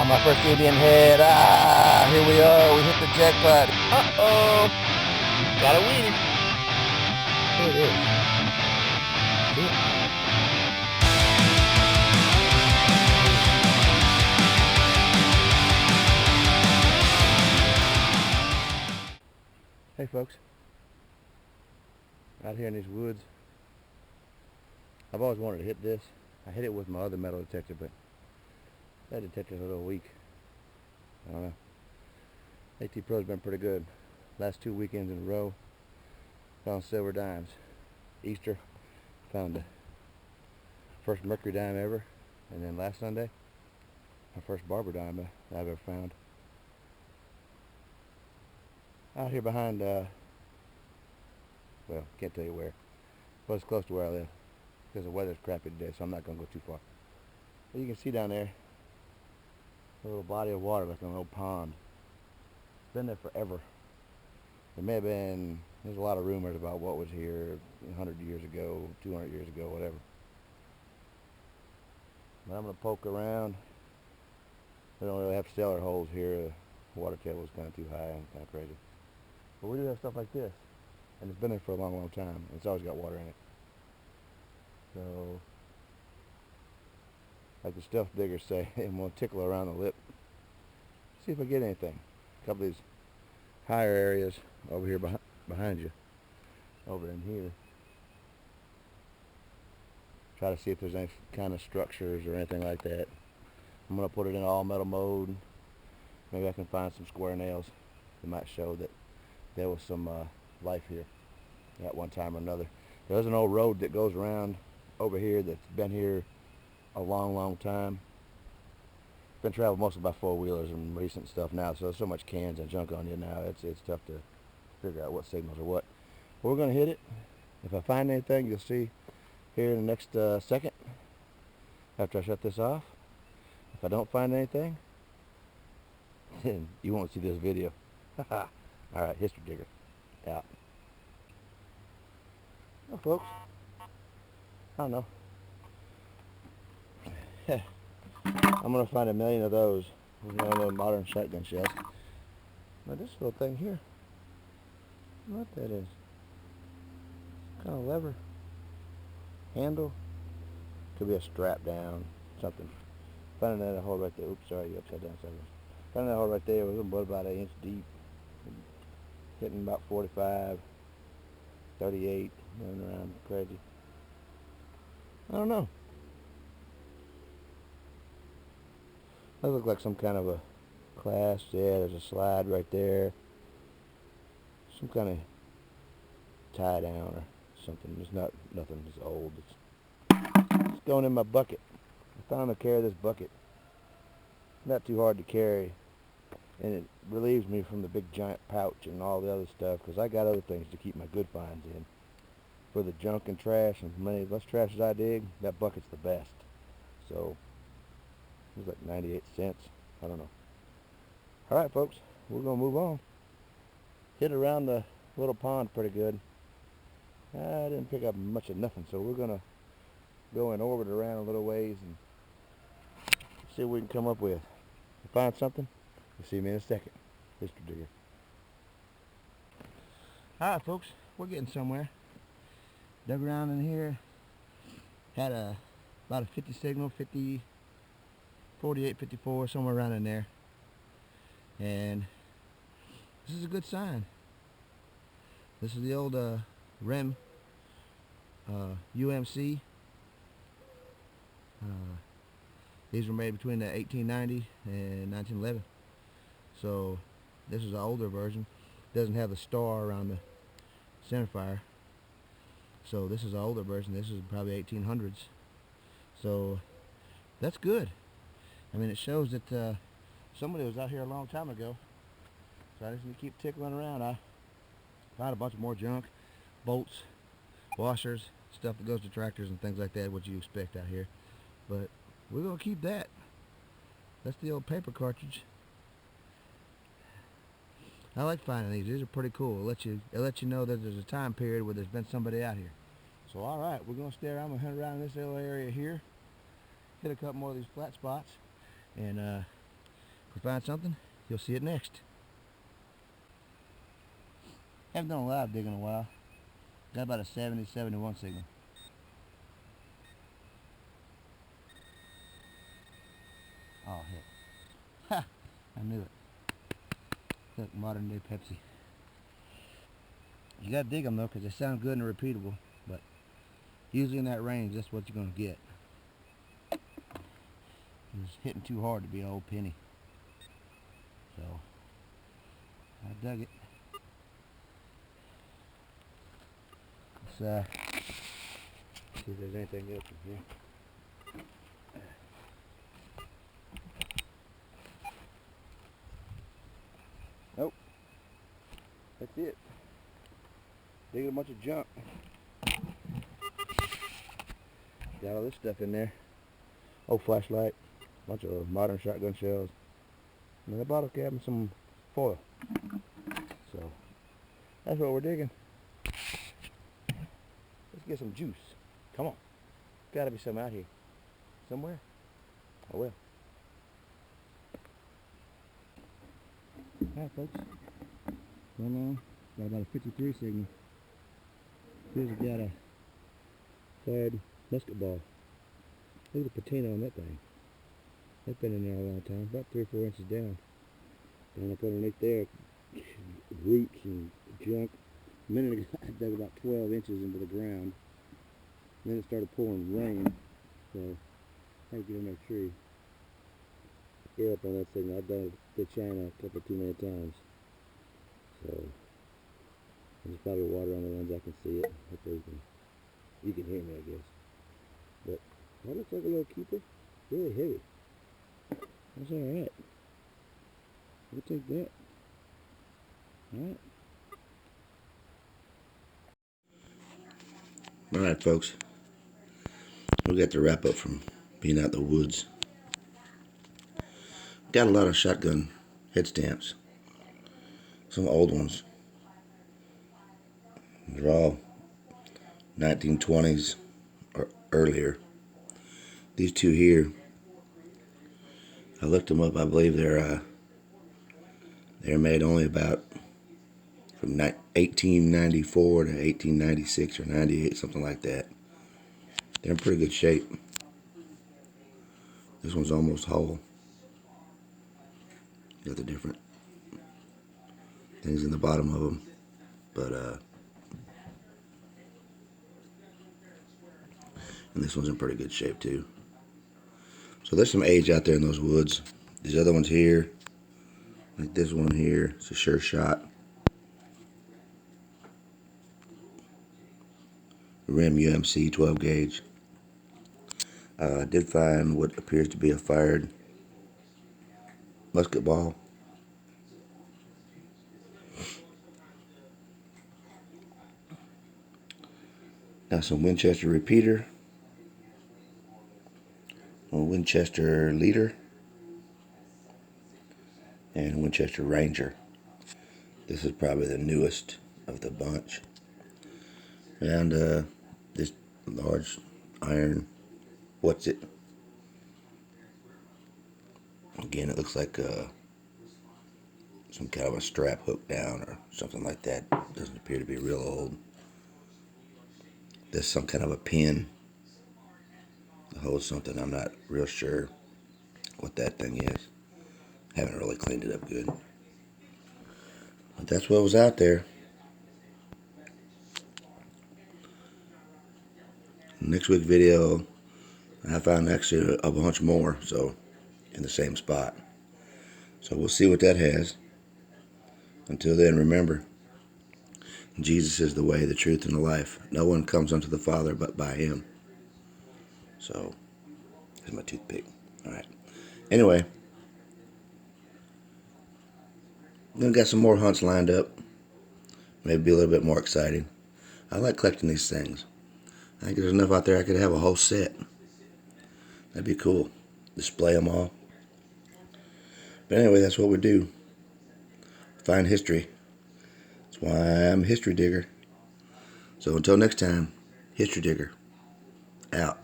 My first Indian head. Here we are. We hit the jackpot. Uh-oh. Got a weenie. Here it is. See it? Hey folks. Out here in these woods. I've always wanted to hit this. I hit it with my other metal detector, but that detector's a little weak. I don't know. AT Pro's been pretty good. Last 2 weekends in a row, found silver dimes. Easter, found the first mercury dime ever, and then last Sunday, my first barber dime I've ever found. Out here behind, well, can't tell you where, but it's close to where I live, because the weather's crappy today, so I'm not going to go too far. But you can see down there, a little body of water like an old pond. It's been there forever. There may have been, there's a lot of rumors about what was here 100 years ago, 200 years ago, whatever. But I'm going to poke around. We don't really have stellar holes here. The water table is kind of too high and kind of crazy. But we do have stuff like this. And it's been there for a long, long time. And it's always got water in it. So, like the stuff diggers say, I'm going to tickle around the lip. See if I get anything. A couple of these higher areas over here behind you. Over in here. Try to see if there's any kind of structures or anything like that. I'm going to put it in all metal mode. Maybe I can find some square nails that might show that there was some life here at one time or another. There's an old road that goes around over here that's been here a long, long time. It's been traveled mostly by four-wheelers and recent stuff now, so there's so much cans and junk on you now, it's tough to figure out what signals are what. But we're going to hit it. If I find anything, you'll see here in the next second after I shut this off. If I don't find anything, then you won't see this video. Alright, History Digger out. Well, folks, I don't know. I'm going to find a million of those. One of those modern shotgun shells. Now this little thing here, I don't know what that is. Kind of lever. Handle. Could be a strap down, something. Finding that hole right there. Oops, sorry, you upside down. Finding that hole right there was about 1 inch deep. Hitting about 45, 38, running around crazy. I don't know. That looks like some kind of a clasp. Yeah, there's a slide right there. Some kind of tie down or something. It's not nothing. It's old. It's going in my bucket. I found to carry this bucket. Not too hard to carry, and it relieves me from the big giant pouch and all the other stuff, because I got other things to keep my good finds in. For the junk and trash, and many less trash as I dig, that bucket's the best. So it was like 98 cents. I don't know. Alright folks, we're going to move on. Hit around the little pond pretty good. I didn't pick up much of nothing, so we're going to go and orbit around a little ways and see what we can come up with. If I find something, you'll see me in a second. History Digger. Alright folks, we're getting somewhere. Dug around in here. Had about a 50 signal, 50, 48, 54, somewhere around in there. And this is a good sign. This is the old REM UMC. These were made between 1890 and 1911. So this is an older version. Doesn't have the star around the centerfire. So this is an older version. This is probably 1800s. So that's good. I mean, it shows that somebody was out here a long time ago. So I just need to keep tickling around. I found a bunch of more junk, bolts, washers, stuff that goes to tractors and things like that, what you expect out here. But we're going to keep that. That's the old paper cartridge. I like finding these. These are pretty cool. It'll let you know that there's a time period where there's been somebody out here. So alright, we're going to stay around. I'm going to hunt around this little area here. Hit a couple more of these flat spots. And If we find something, you'll see it next. Haven't done a lot of digging in a while. Got about a 70, 71 signal. Oh, heck. Ha! I knew it. Look, modern day Pepsi. You gotta dig them though, because they sound good and repeatable. But usually in that range, that's what you're gonna get. It's hitting too hard to be an old penny. So, I dug it. Let's see if there's anything else in here. Nope. That's it. Digging a bunch of junk. Got all this stuff in there. Old flashlight, a bunch of modern shotgun shells, and then a bottle cap and some foil. So that's what we're digging. Let's get some juice. Come on. Gotta be some out here. Somewhere. Oh well. Alright folks. Going on. Got about a 53 signal. Here's got a fired musket ball. Look at the patina on that thing. That's been in there a long time. About 3 or 4 inches down. Down up underneath there, roots and junk. A minute ago I dug about 12 inches into the ground. And then it started pouring rain. So I had to get in that tree. Get up on that signal. I've done the China a couple too many times. So there's probably water on the ones I can see it. Hopefully you can hear me, I guess. But that looks like a little keeper. Really heavy. That's alright. We'll take that. Alright. Alright folks. We got to wrap up from being out in the woods. Got a lot of shotgun head stamps. Some old ones. They're all 1920s or earlier. These two here, I looked them up. I believe they're made only about from 1894 to 1896 or 98, something like that. They're in pretty good shape. This one's almost whole. Got the different things in the bottom of them, but and this one's in pretty good shape too. So there's some age out there in those woods. These other ones here, like this one here, it's a sure shot. Rim UMC 12 gauge. I did find what appears to be a fired musket ball. Got some Winchester repeater, a Winchester leader, and a Winchester Ranger. This is probably the newest of the bunch. And this large iron, what's it? Again, it looks like some kind of a strap hook down or something like that. Doesn't appear to be real old. There's some kind of a pin that holds something. I'm not real sure what that thing is. Haven't really cleaned it up good. But that's what was out there. Next week's video, I found actually a bunch more, so in the same spot. So we'll see what that has. Until then, remember, Jesus is the way, the truth, and the life. No one comes unto the Father but by Him. So, here's my toothpick. All right. Anyway, I'm going to get some more hunts lined up. Maybe be a little bit more exciting. I like collecting these things. I think there's enough out there I could have a whole set. That'd be cool. Display them all. But anyway, that's what we do. Find history. That's why I'm a history digger. So until next time, history digger out.